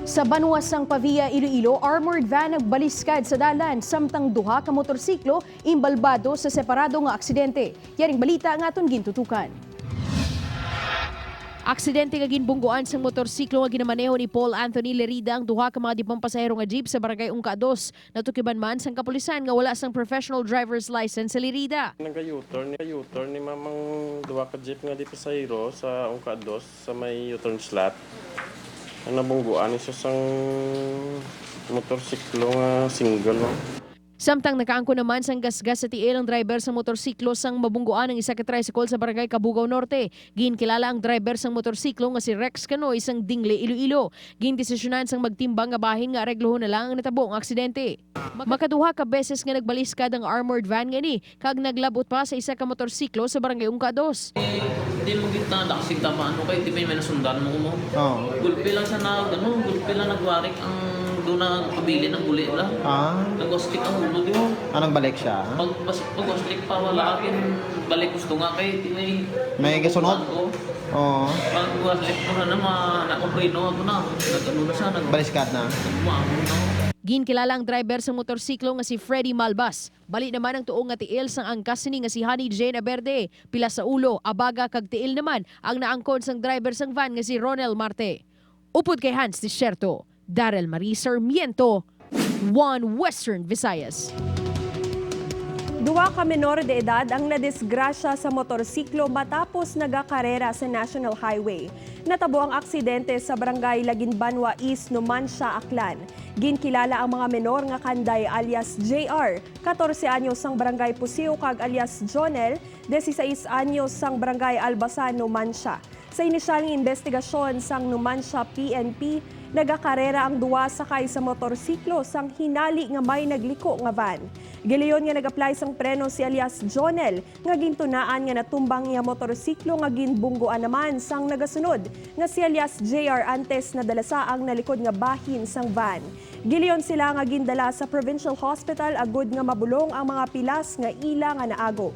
Sa Banwasang Pavia, Iloilo, armored van nagbaliskad sa Dalan samtang duha ka motorsiklo imbalbado sa separado nga aksidente. Yaring balita nga aton gintutukan. Aksidente nga ginbungguan sang motorsiklo nga ginamaneho ni Paul Anthony Lerida ang duha ka mga dipang pasahero nga jeep sa barangay Ungka 2. Natukiban man sang kapulisan nga wala sang professional driver's license sa Lerida. Nag-U-turn ni mamang duha ka jeep nga di pasahero sa Ungka 2 sa may U-turn slot. Ang nabungguan isa sang motorsiklo nga single. Samtang nakaangko naman sang gasgas sa tiil ang driver sang motorsiklo sang mabungguan ng isa ka tricycle sa barangay Cabugao Norte. Ginkilala ang driver sang motorsiklo nga si Rex Canoy sang Dingle, Iloilo. Gindesisyonan sang magtimbang nga bahin nga areglohon na lang ang natabo ang aksidente. Makaduha ka beses nga nagbaliskad ang armored van nga ni kag naglabot pa sa isa ka motorsiklo sa barangay Ungka 2. Hindi mo kita daksing tama kay di pa may nasundan mo mo. Gulpi lang sa gulpi lang nagwarik ang doon na kabili ng guli lang. Nag-ostick ang ulo diyo. Anong balik siya? Pag-ostick pa wala akin balik gusto nga kay may kasunod? Oo. Pag-ostick ko na naman nakuprino ako na. Nag-ano na siya. Baliskad na. Nagmamon na. Ginkilala ang driver sa motorsiklo nga si Freddy Malbas. Bali naman ang tuong nga tiil sang angkas ni nga si Honey Jane Aberde. Pila sa ulo, abaga kag tiil naman ang naangkon sang driver sang van nga si Ronel Marte. Upod kay Hans Desierto, Daryl Marie Sarmiento, One Western Visayas. Duha ka menor de edad ang nadisgrasya sa motorsiklo matapos nagakarera sa National Highway. Natabo ang aksidente sa barangay Laginbanwa East, Numancia, Aklan. Ginkilala ang mga menor nga kanday alias JR, 14 anyos sang barangay Pusiw kag alias Jonel, 16 anyos sang barangay Albasan, Numancia. Sa inisyal ng investigasyon sang Numancia PNP, nagakarera ang duwa sakay sa motorsiklo sang hinali nga may nagliko nga van. Gileyon nga nag-apply sang preno si alias Jonel nga gintunaan nga natumbang nga motorsiklo nga ginbungguan naman sang nagasunod nga si alias JR antes na dalasa ang nalikod nga bahin sang van. Gileyon sila nga gindala sa Provincial Hospital agud nga mabulong ang mga pilas nga ila nga naagom.